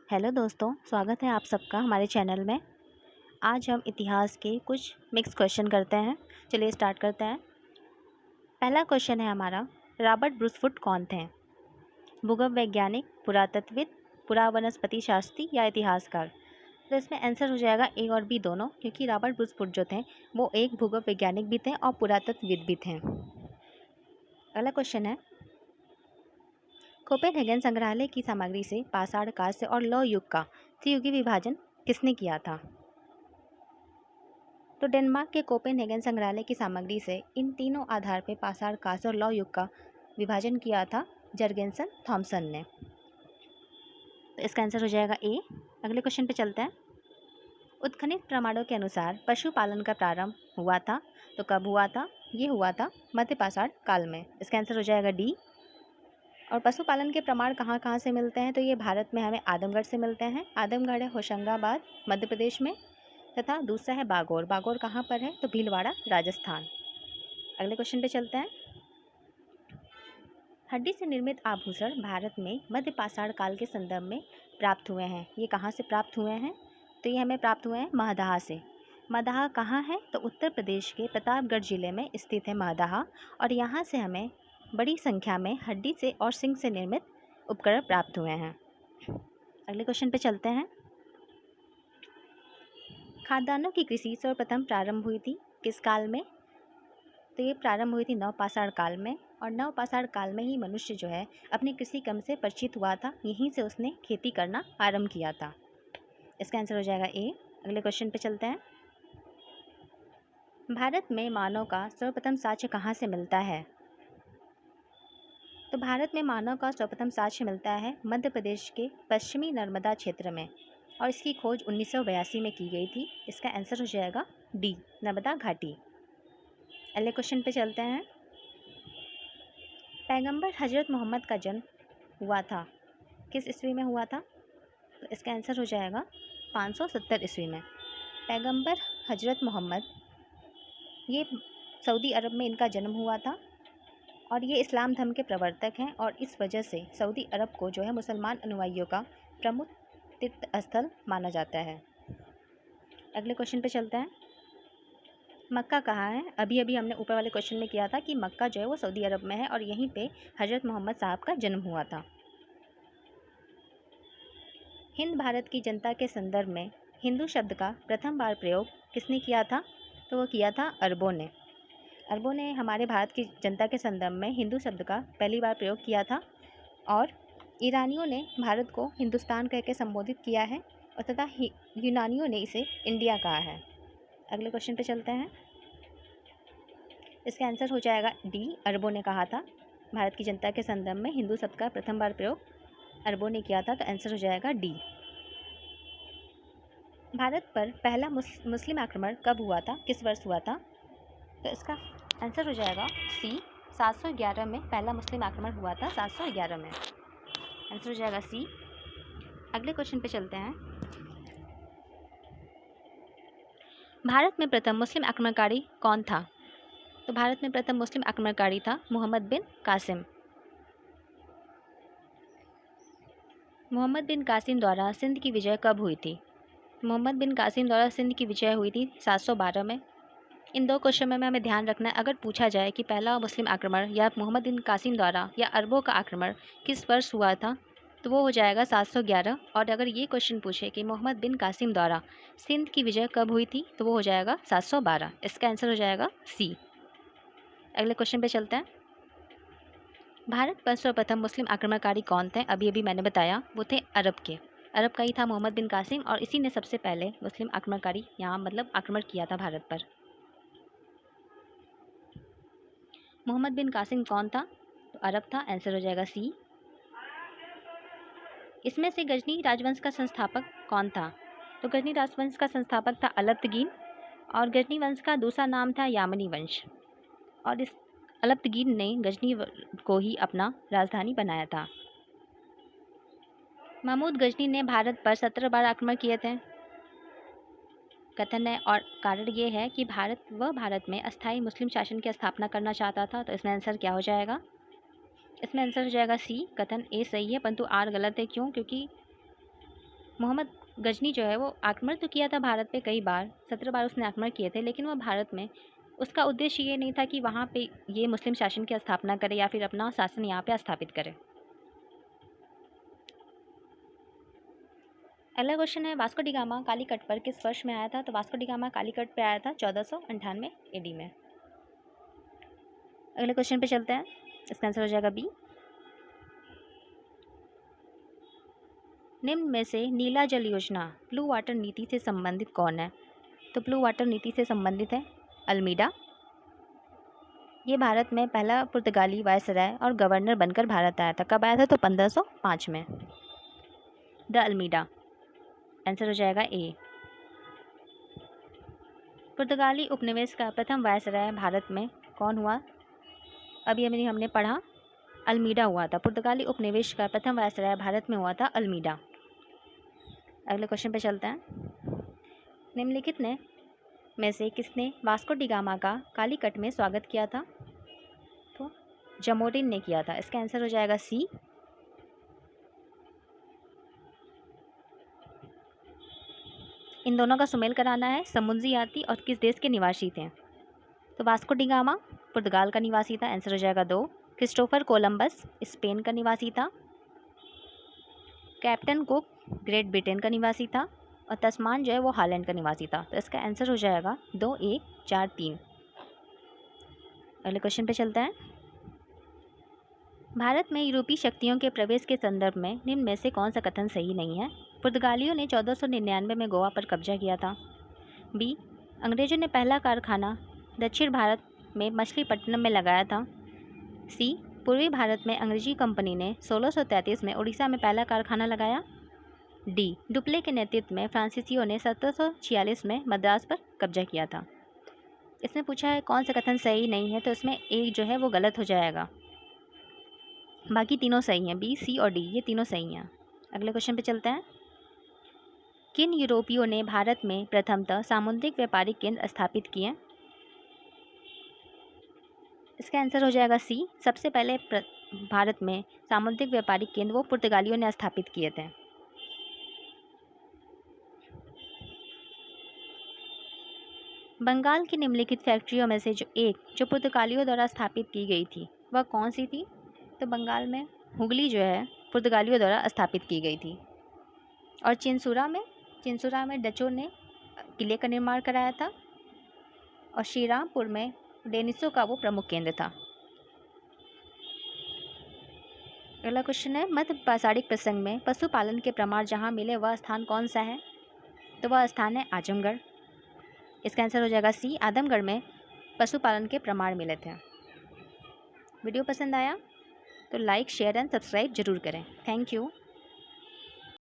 Hello दोस्तों, स्वागत है आप सबका हमारे चैनल में। आज हम इतिहास के कुछ मिक्स क्वेश्चन करते हैं। चलिए स्टार्ट करते हैं। पहला क्वेश्चन है हमारा, रॉबर्ट ब्रूसफुट कौन थे? भूगोल वैज्ञानिक, पुरातत्वविद, पुरावनस्पति शास्त्री या इतिहासकार? तो इसमें आंसर हो जाएगा ए और बी दोनों, क्योंकि रॉबर्ट ब्रूसफुट जो थे वो एक भूगोल वैज्ञानिक भी थे और पुरातत्वविद भी थे। अगला क्वेश्चन है, कोपेनहेगन संग्रहालय की सामग्री से पाषाण, कांस्य और लौह युग का त्रियुगीय विभाजन किसने किया था? तो डेनमार्क के कोपेनहेगन संग्रहालय की सामग्री से इन तीनों आधार पर पाषाण, कांस्य और लौह युग का विभाजन किया था जर्गेनसन थॉमसन ने। तो इसका आंसर हो जाएगा ए। अगले क्वेश्चन पे चलते हैं। उत्खनित प्रमाणों के अनुसार पशुपालन का प्रारंभ हुआ था, तो कब हुआ था? ये हुआ था मध्य पाषाण काल में। इसका आंसर हो जाएगा डी। और पशुपालन के प्रमाण कहाँ कहाँ से मिलते हैं? तो ये भारत में हमें आदमगढ़ से मिलते हैं। आदमगढ़ है होशंगाबाद मध्य प्रदेश में, तथा दूसरा है बागौर। बागौर कहाँ पर है? तो भीलवाड़ा राजस्थान। अगले क्वेश्चन पे चलते हैं। हड्डी से निर्मित आभूषण भारत में मध्य पाषाण काल के संदर्भ में प्राप्त हुए हैं। ये कहाँ से प्राप्त हुए हैं? तो ये हमें प्राप्त हुए हैं महदाहा से। महदाहा कहाँ है? तो उत्तर प्रदेश के प्रतापगढ़ जिले में स्थित है महदाहा। और यहाँ से हमें बड़ी संख्या में हड्डी से और सिंग से निर्मित उपकरण प्राप्त हुए हैं। अगले क्वेश्चन पे चलते हैं। खाद्यान्नों की कृषि सर्वप्रथम प्रारंभ हुई थी किस काल में? तो ये प्रारंभ हुई थी नवपाषाण काल में। और नवपाषाण काल में ही मनुष्य जो है अपने कृषि कर्म से परिचित हुआ था। यहीं से उसने खेती करना आरंभ किया था। इसका आंसर हो जाएगा ए। अगले क्वेश्चन पे चलते हैं। भारत में मानव का सर्वप्रथम साक्ष्य कहाँ से मिलता है? तो भारत में मानव का सर्वप्रथम साक्ष्य मिलता है मध्य प्रदेश के पश्चिमी नर्मदा क्षेत्र में। और इसकी खोज 1982 में की गई थी। इसका आंसर हो जाएगा डी, नर्मदा घाटी। अगले क्वेश्चन पे चलते हैं। पैगंबर हजरत मोहम्मद का जन्म हुआ था किस ईस्वी में हुआ था? तो इसका आंसर हो जाएगा 570 ईस्वी में। पैगंबर हजरत मोहम्मद, ये सऊदी अरब में इनका जन्म हुआ था। और ये इस्लाम धर्म के प्रवर्तक हैं। और इस वजह से सऊदी अरब को जो है मुसलमान अनुयायियों का प्रमुख तीर्थ स्थल माना जाता है। अगले क्वेश्चन पे चलते हैं। मक्का कहाँ है? अभी अभी हमने ऊपर वाले क्वेश्चन में किया था कि मक्का जो है वो सऊदी अरब में है और यहीं पे हजरत मोहम्मद साहब का जन्म हुआ था। हिंद भारत की जनता के संदर्भ में हिंदू शब्द का प्रथम बार प्रयोग किसने किया था? तो वो किया था अरबों ने। अरबों ने हमारे भारत की जनता के संदर्भ में हिंदू शब्द का पहली बार प्रयोग किया था। और ईरानियों ने भारत को हिंदुस्तान कह के संबोधित किया है, और तथा यूनानियों ने इसे इंडिया कहा है। अगले क्वेश्चन पे चलते हैं। इसका आंसर हो जाएगा डी, अरबों ने कहा था। भारत की जनता के संदर्भ में हिंदू शब्द का प्रथम बार प्रयोग अरबों ने किया था, तो आंसर हो जाएगा डी। भारत पर पहला मुस्लिम आक्रमण कब हुआ था? किस वर्ष हुआ था? तो इसका आंसर हो जाएगा सी, 711 में पहला मुस्लिम आक्रमण हुआ था। 711 में आंसर हो जाएगा सी। अगले क्वेश्चन पे चलते हैं। भारत में प्रथम मुस्लिम आक्रमणकारी कौन था? तो भारत में प्रथम मुस्लिम आक्रमणकारी था मोहम्मद बिन कासिम। मोहम्मद बिन कासिम द्वारा सिंध की विजय कब हुई थी? मोहम्मद बिन कासिम द्वारा सिंध की विजय हुई थी 712 में। इन दो क्वेश्चन में हमें ध्यान रखना है, अगर पूछा जाए कि पहला मुस्लिम आक्रमण या मोहम्मद बिन कासिम द्वारा या अरबों का आक्रमण किस वर्ष हुआ था, तो वो हो जाएगा 711। और अगर ये क्वेश्चन पूछे कि मोहम्मद बिन कासिम द्वारा सिंध की विजय कब हुई थी, तो वो हो जाएगा 712। इसका आंसर हो जाएगा सी। अगले क्वेश्चन पे चलते हैं। भारत पर सर्वप्रथम मुस्लिम आक्रमणकारी कौन थे? अभी अभी मैंने बताया, वो थे अरब के। अरब का ही था मोहम्मद बिन कासिम, और इसी ने सबसे पहले मुस्लिम आक्रमणकारी यहाँ मतलब आक्रमण किया था भारत पर। मोहम्मद बिन कासिम कौन था? तो अरब था। आंसर हो जाएगा सी। इसमें से गजनी राजवंश का संस्थापक कौन था? तो गजनी राजवंश का संस्थापक था अलत्तगीन। और गजनी वंश का दूसरा नाम था यामनी वंश। और इस अलत्तगीन ने गजनी को ही अपना राजधानी बनाया था। महमूद गजनी ने भारत पर 17 बार आक्रमण किए थे, कथन है। और कारण ये है कि भारत में अस्थायी मुस्लिम शासन की स्थापना करना चाहता था। तो इसमें आंसर क्या हो जाएगा? इसमें आंसर हो जाएगा सी, कथन ए सही है, परंतु आर गलत है। क्यों? क्योंकि मोहम्मद गजनी जो है वो आक्रमण तो किया था भारत पे कई बार, 17 बार उसने आक्रमण किए थे, लेकिन वह भारत में उसका उद्देश्य ये नहीं था कि वहाँ पे ये मुस्लिम शासन की स्थापना करे या फिर अपना शासन यहाँ पे स्थापित करे। अगला क्वेश्चन है, वास्को डी गामा कालीकट पर किस वर्ष में आया था? तो वास्को डी गामा कालीकट पे आया था 1498 AD में। अगले क्वेश्चन पे चलते हैं, इसका आंसर हो जाएगा बी। निम्न में से नीला जल योजना ब्लू वाटर नीति से संबंधित कौन है? तो ब्लू वाटर नीति से संबंधित है अल्मीडा। ये भारत में पहला पुर्तगाली वायसराय और गवर्नर बनकर भारत आया था। कब आया था? तो 1505 में। द अल्मीडा, आंसर हो जाएगा ए। पुर्तगाली उपनिवेश का प्रथम वायसराय भारत में कौन हुआ? अभी हमने पढ़ा, अल्मीडा हुआ था। पुर्तगाली उपनिवेश का प्रथम वायसराय भारत में हुआ था अल्मीडा। अगले क्वेश्चन पे चलते हैं, निम्नलिखित ने में से किसने वास्को डी गामा का कालीकट में स्वागत किया था? तो जमोरिन ने किया था। इसका आंसर हो जाएगा सी। इन दोनों का सुमेल कराना है, समुद्री यात्री और किस देश के निवासी थे? तो वास्को डी गामा पुर्तगाल का निवासी था, आंसर हो जाएगा 2। क्रिस्टोफर कोलंबस स्पेन का निवासी था। कैप्टन कुक ग्रेट ब्रिटेन का निवासी था। और तस्मान जो है वो हॉलैंड का निवासी था। तो इसका आंसर हो जाएगा 2, 1, 4, 3। अगले क्वेश्चन पे चलते हैं, भारत में यूरोपीय शक्तियों के प्रवेश के संदर्भ में निम्न में से कौन सा कथन सही नहीं है? पुर्तगालियों ने 1499 में गोवा पर कब्जा किया था। बी, अंग्रेजों ने पहला कारखाना दक्षिण भारत में मछलीपट्टनम में लगाया था। सी, पूर्वी भारत में अंग्रेजी कंपनी ने 1633 में उड़ीसा में पहला कारखाना लगाया। डी, डुप्ले के नेतृत्व में फ्रांसीसियों ने 1746 में मद्रास पर कब्जा किया था। इसमें पूछा है कौन सा कथन सही नहीं है, तो इसमें एक जो है वो गलत हो जाएगा, बाकी तीनों सही हैं। बी, सी और डी ये तीनों सही हैं। अगले क्वेश्चन पे चलते हैं, किन यूरोपियों ने भारत में प्रथमतः सामुद्रिक व्यापारिक केंद्र स्थापित किए? इसका आंसर हो जाएगा सी। सबसे पहले भारत में सामुद्रिक व्यापारिक केंद्र वो पुर्तगालियों ने स्थापित किए थे। बंगाल की निम्नलिखित फैक्ट्रियों में से जो पुर्तगालियों द्वारा स्थापित की गई थी वह कौन सी थी? तो बंगाल में हुगली जो है पुर्तगालियों द्वारा स्थापित की गई थी। और चिंसुरा में डचों ने किले का निर्माण कराया था। और श्रीरामपुर में डेनिसों का वो प्रमुख केंद्र था। अगला क्वेश्चन है, मध्य पाषाणिक प्रसंग में पशुपालन के प्रमाण जहाँ मिले वह स्थान कौन सा है? तो वह स्थान है आजमगढ़। इसका आंसर हो जाएगा सी, आदमगढ़ में पशुपालन के प्रमाण मिले थे। वीडियो पसंद आया तो लाइक, शेयर एंड सब्सक्राइब जरूर करें। Thank you.